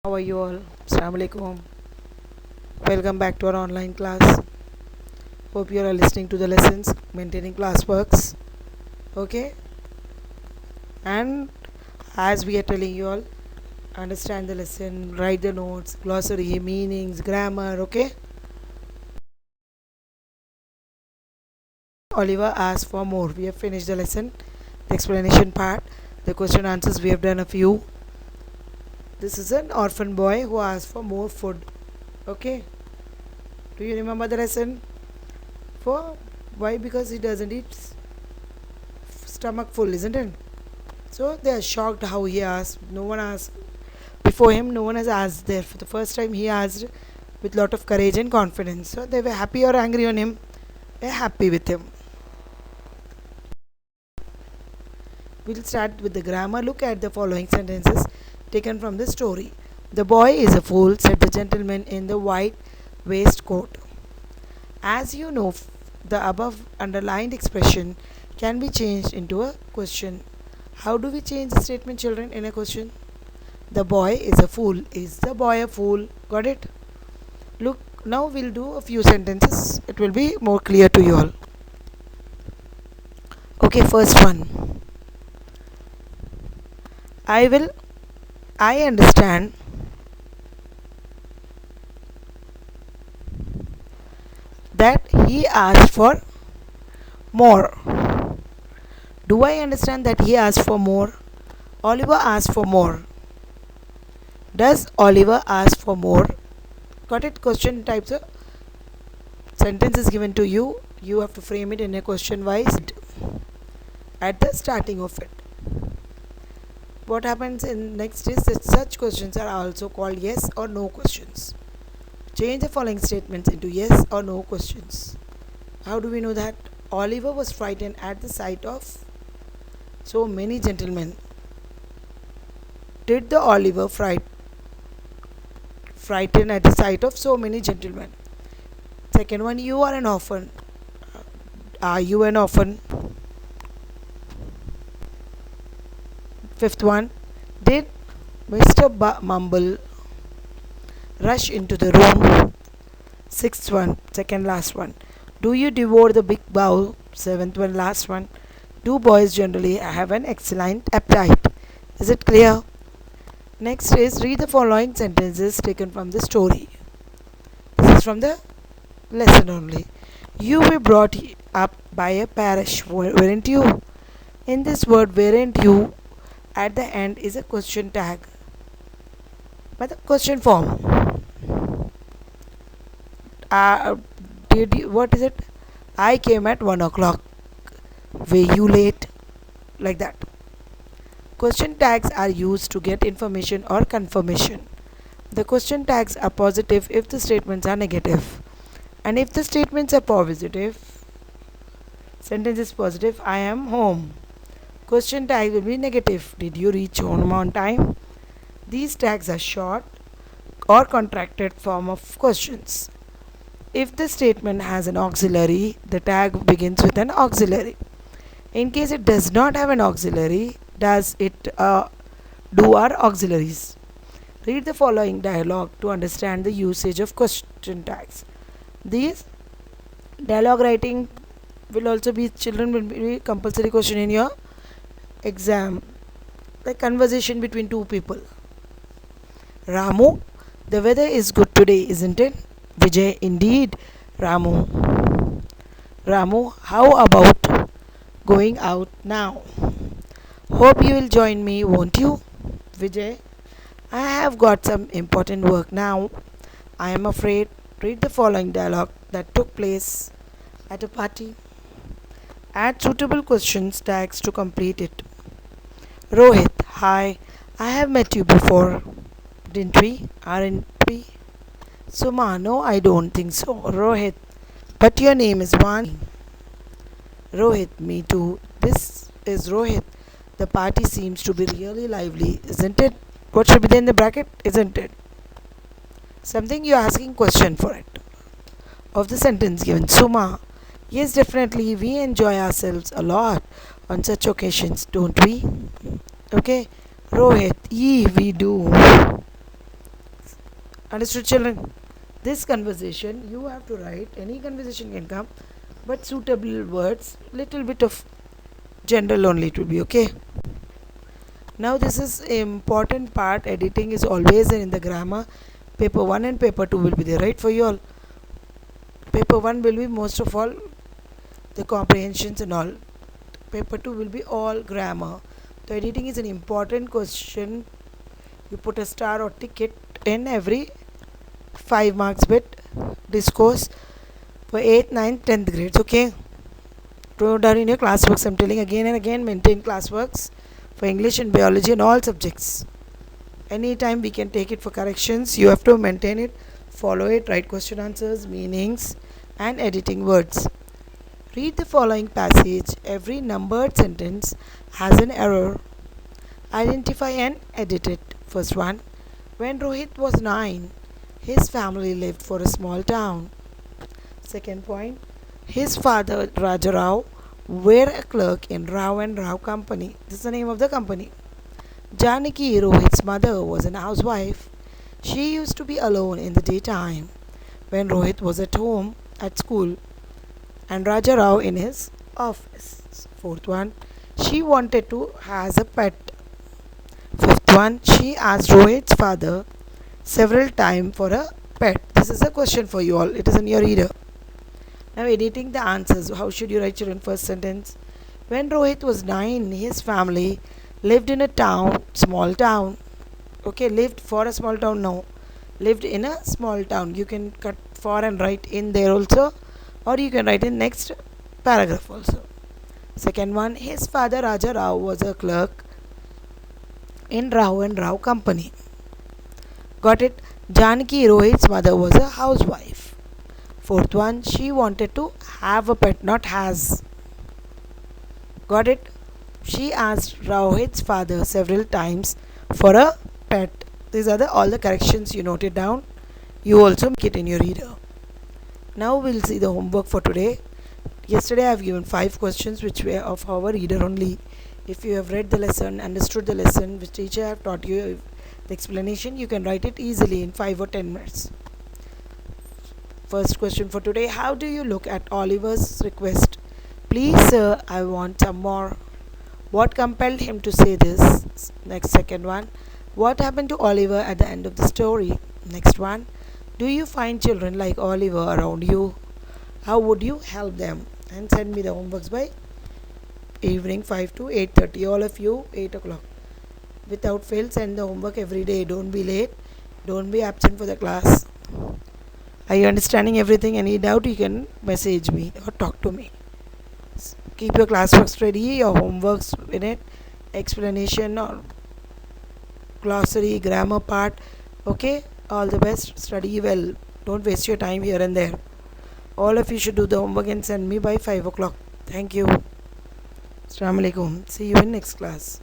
How are you all? Assalamu alaikum. Welcome back to our online class. Hope you are listening to the lessons, maintaining class works. Okay? And as we are telling you all, understand the lesson, write the notes, glossary, meanings, grammar. Okay? Oliver asked for more. We have finished the lesson, the explanation part, the question answers. We have done a few. This is an orphan boy who asked for more food. Okay? Do you remember the lesson? For why? Because he doesn't eat stomach full, isn't it? So they are shocked how he asked. No one asked before him. No one has asked there. For the first time, he asked with lot of courage and confidence. So they were happy or angry on him. They're happy with him. We'll start with the grammar. Look at the following sentences taken from the story. The boy is a fool, said the gentleman in the white waistcoat. As you know, the above underlined expression can be changed into a question. How do we change the statement, children, in a question? The boy is a fool. Is the boy a fool? Got it? Look, now we'll do a few sentences. It will be more clear to you all. Okay, first one. I understand that he asked for more. Do I understand that he asked for more? Oliver asked for more. Does Oliver ask for more? Got it? Question types of sentence is given to you. You have to frame it in a question wise at the starting of it. What happens in next is that such questions are also called yes or no questions. Change the following statements into yes or no questions. How do we know that? Oliver was frightened at the sight of so many gentlemen. Did the Oliver frightened at the sight of so many gentlemen? Second one, you are an orphan. Are you an orphan? Fifth one, did Mr. Mumble rush into the room? Sixth one, second last one. Do you devour the big bowl? Seventh one, last one. Do boys generally have an excellent appetite? Is it clear? Next is read the following sentences taken from the story. This is from the lesson only. You were brought up by a parish, weren't you? In this word, weren't you, at the end is a question tag. But the question form. What is it? I came at 1 o'clock. Were you late? Like that. Question tags are used to get information or confirmation. The question tags are positive if the statements are negative. And if the statements are positive, sentence is positive, I am home. Question tag will be negative. Did you reach home on time? These tags are short or contracted form of questions. If the statement has an auxiliary, the tag begins with an auxiliary. In case it does not have an auxiliary, does it do our auxiliaries? Read the following dialogue to understand the usage of question tags. These dialogue writing will also be, children, will be compulsory question in your exam. The conversation between two people. Ramu, the weather is good today, isn't it? Vijay, indeed. Ramu, how about going out now? Hope you will join me, won't you? Vijay, I have got some important work now. I am afraid. Read the following dialogue that took place at a party. Add suitable questions tags to complete it. Rohit, hi. I have met you before, didn't we? Aren't we? Suma, no, I don't think so. Rohit, but your name is Vani. Rohit, me too. This is Rohit. The party seems to be really lively, isn't it? What should be there in the bracket? Isn't it? Something you're asking question for it. Of the sentence given. Suma, yes, definitely. We enjoy ourselves a lot on such occasions, don't we? Okay. Rohit, we do. Understood, children? This conversation you have to write. Any conversation can come, but suitable words, little bit of general only it will be. Okay, now this is important part. Editing is always in the grammar. Paper 1 and paper 2 will be there, right, for you all. Paper 1 will be most of all the comprehensions and all. Paper 2 will be all grammar. So editing is an important question. You put a star or ticket in every 5 marks bit discourse for 8th, 9th, 10th grades. Okay, wrote down in your classworks. I'm telling again and again, maintain classworks for English and biology and all subjects. Anytime we can take it for corrections, you have to maintain it, follow it, write question answers, meanings and editing words. Read the following passage. Every numbered sentence has an error. Identify and edit it. First one. When Rohit was 9, his family lived for a small town. Second point. His father Rajarao were a clerk in Rao and Rao Company. This is the name of the company. Janaki, Rohit's mother, was an housewife. She used to be alone in the daytime when Rohit was at home at school and Rajarao in his office. Fourth one. She wanted to has a pet. Fifth one. She asked Rohit's father several times for a pet. This is a question for you all. It is in your reader. Now editing the answers. How should you write your first sentence? When Rohit was 9, his family lived in a town, small town. Okay, lived for a small town. No, lived in a small town. You can cut for and write in there also, or you can write in next paragraph also. Second one, his father Raja Rao was a clerk in Rao and Rao Company. Got it? Janaki, Rohit's mother, was a housewife. Fourth one, she wanted to have a pet, not has. Got it? She asked Rohit's father several times for a pet. These are all the corrections you noted down. You also make it in your reader. Now we'll see the homework for today. Yesterday I have given 5 questions which were of our reader only. If you have read the lesson, understood the lesson which teacher have taught you, the explanation, you can write it easily in 5 or 10 minutes. First question for today. How do you look at Oliver's request? Please sir, I want some more. What compelled him to say this? Next, second one. What happened to Oliver at the end of the story? Next one. Do you find children like Oliver around you? How would you help them? And send me the homeworks by evening 5 to 8:30. All of you 8 o'clock. Without fail, send the homework every day. Don't be late. Don't be absent for the class. Are you understanding everything? Any doubt, you can message me or talk to me. Keep your classworks ready, your homeworks in it, explanation or glossary, grammar part. Okay, all the best. Study well. Don't waste your time here and there. All of you should do the homework and send me by 5 o'clock. Thank you. Assalamu alaikum. See you in next class.